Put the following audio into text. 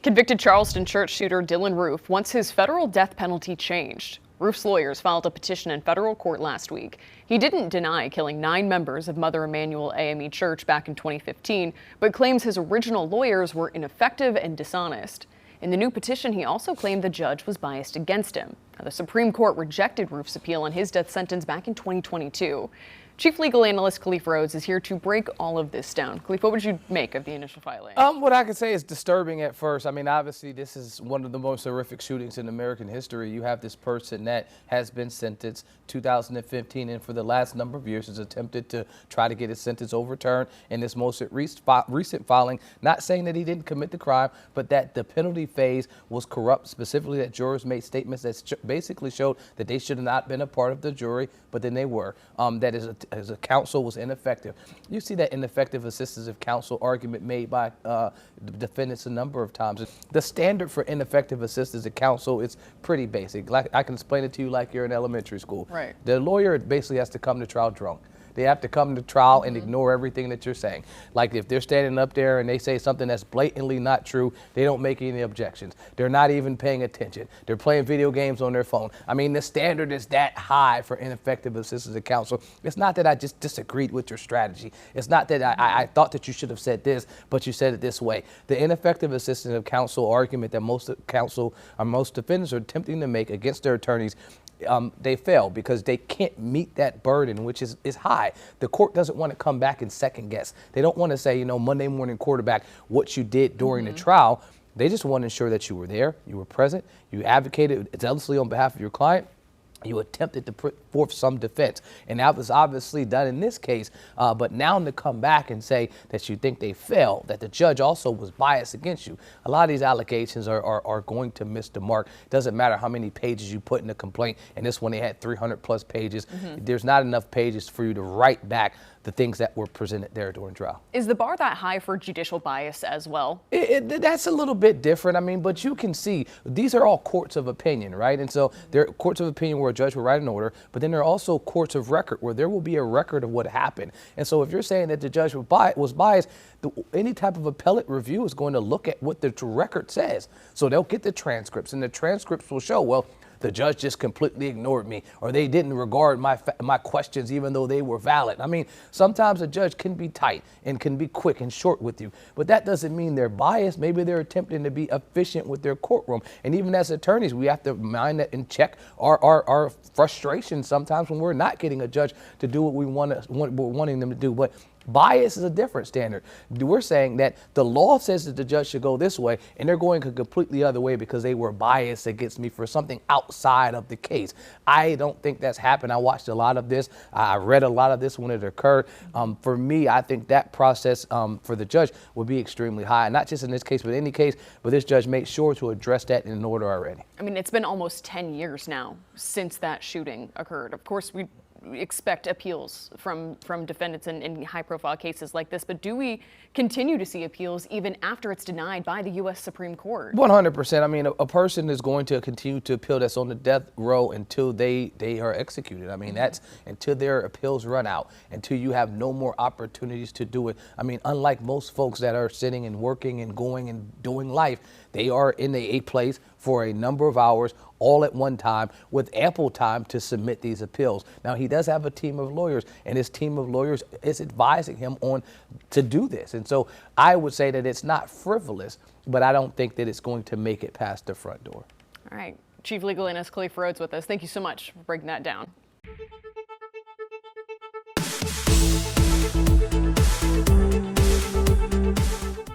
Convicted Charleston church shooter Dylan Roof wants his federal death penalty changed. Roof's lawyers filed a petition in federal court last week. He didn't deny killing 9 members of Mother Emanuel AME Church back in 2015, but claims his original lawyers were ineffective and dishonest. In the new petition, he also claimed the judge was biased against him. Now, the Supreme Court rejected Roof's appeal on his death sentence back in 2022. Chief Legal Analyst Khalif Rhodes is here to break all of this down. Khalif, what would you make of the initial filing? What I can say is disturbing at first. I mean, obviously, this is one of the most horrific shootings in American history. You have this person that has been sentenced 2015, and for the last number of years has attempted to try to get his sentence overturned in this most recent filing, not saying that he didn't commit the crime, but that the penalty phase was corrupt, specifically that jurors made statements that basically showed that they should have not been a part of the jury, but then they were. That is as a counsel was ineffective. You see that ineffective assistance of counsel argument made by the defendants a number of times. The standard for ineffective assistance of counsel is pretty basic. Like I can explain it to you like you're in elementary school. Right. The lawyer basically has to come to trial drunk. They have to come to trial and ignore everything that you're saying. Like if they're standing up there and they say something that's blatantly not true, they don't make any objections. They're not even paying attention. They're playing video games on their phone. I mean, the standard is that high for ineffective assistance of counsel. It's not that I just disagreed with your strategy. It's not that I thought that you should have said this, but you said it this way. The ineffective assistance of counsel argument that most defendants are attempting to make against their attorneys, they fail because they can't meet that burden, which is high. The court doesn't want to come back and second guess. They don't want to say, Monday morning quarterback, what you did during the trial. They just want to ensure that you were there, you were present, you advocated zealously on behalf of your client, you attempted to put forth some defense. And that was obviously done in this case. But now to come back and say that you think they failed, that the judge also was biased against you. A lot of these allegations are going to miss the mark. It doesn't matter how many pages you put in the complaint. And this one, they had 300 plus pages. There's not enough pages for you to write back the things that were presented there during trial. Is the bar that high for judicial bias as well? That's a little bit different. I mean, but you can see these are all courts of opinion, right? And so they're courts of opinion where a judge will write an order, but then there are also courts of record where there will be a record of what happened. And so if you're saying that the judge was biased, any type of appellate review is going to look at what the record says. So they'll get the transcripts, and the transcripts will show, well, the judge just completely ignored me, or they didn't regard my questions even though they were valid. I mean, sometimes a judge can be tight and can be quick and short with you, but that doesn't mean they're biased. Maybe they're attempting to be efficient with their courtroom. And even as attorneys, we have to mind that and check our frustration sometimes when we're not getting a judge to do what we're wanting them to do. But bias is a different standard. We're saying that the law says that the judge should go this way, and they're going a completely other way because they were biased against me for something outside of the case. I don't think that's happened. I watched a lot of this. I read a lot of this when it occurred. For me, I think that process for the judge would be extremely high, not just in this case, but any case. But this judge made sure to address that in an order already. I mean, it's been almost 10 years now since that shooting occurred. Of course, we expect appeals from defendants in high-profile cases like this, but do we continue to see appeals even after it's denied by the U.S. Supreme Court? 100%. I mean, a person is going to continue to appeal that's on the death row until they are executed. I mean, that's until their appeals run out, until you have no more opportunities to do it. I mean, unlike most folks that are sitting and working and going and doing life, they are in a place for a number of hours all at one time with ample time to submit these appeals. Now, he does have a team of lawyers, and his team of lawyers is advising him on to do this. And so I would say that it's not frivolous, but I don't think that it's going to make it past the front door. All right. Chief Legal Analyst Khalif Rhodes with us. Thank you so much for breaking that down.